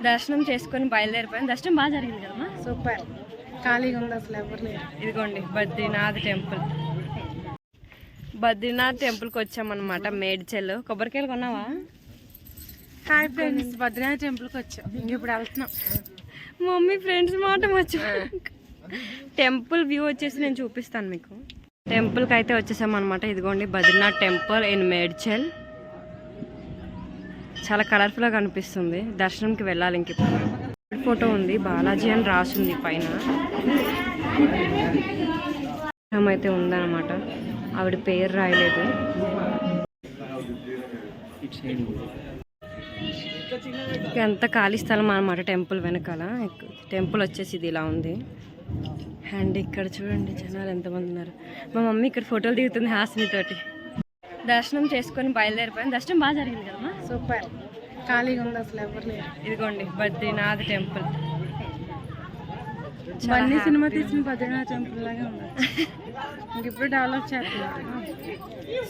దర్శనం చేసుకొని బయలుదేరిపోయాం. దర్శనం బాగా జరిగింది కదమ్మా. సూపర్, ఖాళీగా ఉంది అసలు ఎవరు లేరు. ఇదిగోండి బద్రీనాథ్ టెంపుల్. బద్రీనాథ్ టెంపుల్కి వచ్చామన్నమాట. మేడ్చల్. కొబ్బరికాయలు కొన్నావా? హాయ్ ఫ్రెండ్స్, బద్రీనాథ్ టెంపుల్కి వచ్చాం. ఇప్పుడు వెళ్తున్నాం. మమ్మీ ఫ్రెండ్స్ మాట వచ్చా. టెంపుల్ వ్యూ వచ్చేసి నేను చూపిస్తాను మీకు. టెంపుల్కి అయితే వచ్చేసాం అనమాట. ఇదిగోండి బద్రీనాథ్ టెంపుల్ ఇన్ మేడ్చల్. చాలా కలర్ఫుల్గా కనిపిస్తుంది. దర్శనంకి వెళ్ళాలి. ఇంక ఫోటో ఉంది, బాలాజీ అని రాసింది పైన. అయితే ఉందన్నమాట, ఆవిడ పేరు రాయలేదు. ఎంత ఖాళీ స్థలం అన్నమాట టెంపుల్ వెనకాల. టెంపుల్ వచ్చేసి ఇది ఇలా ఉంది. అండ్ ఇక్కడ చూడండి జనాలు ఎంతమంది ఉన్నారు. మా మమ్మీ ఇక్కడ ఫోటోలు దిగుతుంది హాసిని తోటి. దర్శనం చేసుకొని బయలుదేరిపోయాం. దర్శనం బాగా జరిగింది కదమ్మా. సూపర్, ఖాళీగా ఉంది అసలు ఎవరు లేరు. ఇదిగోండి బద్రీనాథ్ టెంపుల్. బన్నీ సినిమా తీసిన బద్రీనాథ్ టెంపుల్ లాగే ఉంది. ఇప్పుడు డెవలప్ చేస్తున్నారు.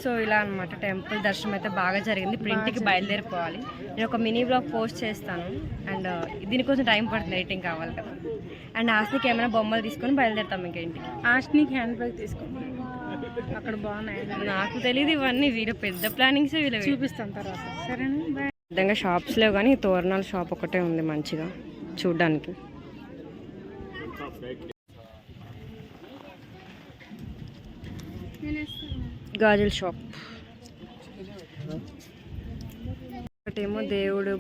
సో ఇలా అనమాట టెంపుల్ దర్శనం అయితే బాగా జరిగింది. ఇప్పుడు ఇంటికి బయలుదేరిపోవాలి. నేను ఒక మినీ బ్లాగ్ పోస్ట్ చేస్తాను. అండ్ దీనికోసం టైం పడుతుంది, ఎడిటింగ్ కావాలి కదా. అండ్ ఆస్నికి ఏమైనా బొమ్మలు తీసుకొని బయలుదేరుతాం ఇంకా ఇంటికి. ఆస్నికి హ్యాండ్ బ్యాగ్ తీసుకోండి, అక్కడ బాగున్నాయి. నాకు తెలియదు ఇవన్నీ, వీళ్ళు పెద్ద ప్లానింగ్స్ వీళ్ళు చూపిస్తాను తర్వాత. సరేనా? విధంగా షాప్స్ లేవు కానీ తోరణాల షాప్ ఒకటే ఉంది మంచిగా చూడ్డానికి. గాజుల షాప్ ఒకటేమో, దేవుడు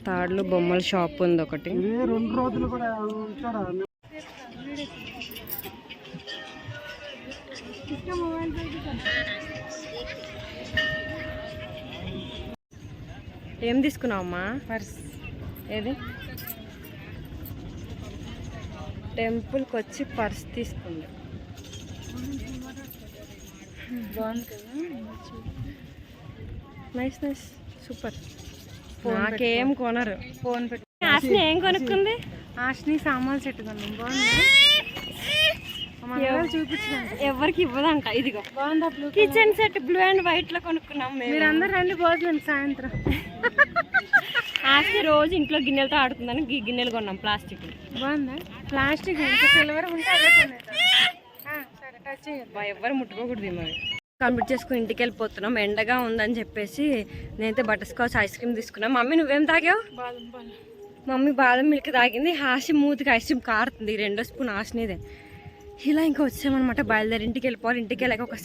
తాడులు బొమ్మల షాప్ ఉంది ఒకటి. ఏం తీసుకున్నావమ్మా? పర్స్. ఏది? టెంపుల్కి వచ్చి పర్స్ తీసుకుంది. బాగుంది కదా, నైస్ నైస్, సూపర్. నాకేం కొనరు. ఫోన్ పెట్టి ఆస్ని ఏం కొనుక్కుంది? ఆస్ని సామాన్లు సెట్ కొన్నాం. బాగుంది, చూపించండి. ఎవరికి ఇవ్వదంట. ఇదిగో బాగుంది. Kitchen set blue and white లో కొనుక్కున్నాం. మీరు అందరు రండి భోజనం సాయంత్రం. ఆస్తి రోజు ఇంట్లో గిన్నెలతో ఆడుతుందని గిన్నెలు కొన్నాం ప్లాస్టిక్. బాగుందా? ప్లాస్టిక్ ఇంకా సిల్వర్ ఉంటే అదే కొనేద్దాం. సరే, టచ్ చేయండి. ఎవరు ముట్టుకోకూడదు. మరి కంప్లీట్ చేసుకుని ఇంటికి వెళ్ళిపోతున్నాం. ఎండగా ఉందని చెప్పేసి నేనైతే బటర్ స్కాచ్ ఐస్ క్రీమ్ తీసుకున్నాను. మమ్మీ నువ్వేం తాగావు? మమ్మీ బాదం మిల్క్ తాగింది. హాసి మూతికి ఐస్ క్రీమ్ కారుతుంది. 2 స్పూన్ హాసినిదే. ఇలా ఇంకా వచ్చామన్నమాట. బయలుదేరి ఇంటికి వెళ్ళిపోవాలి. ఇంటికి వెళ్ళాక ఒక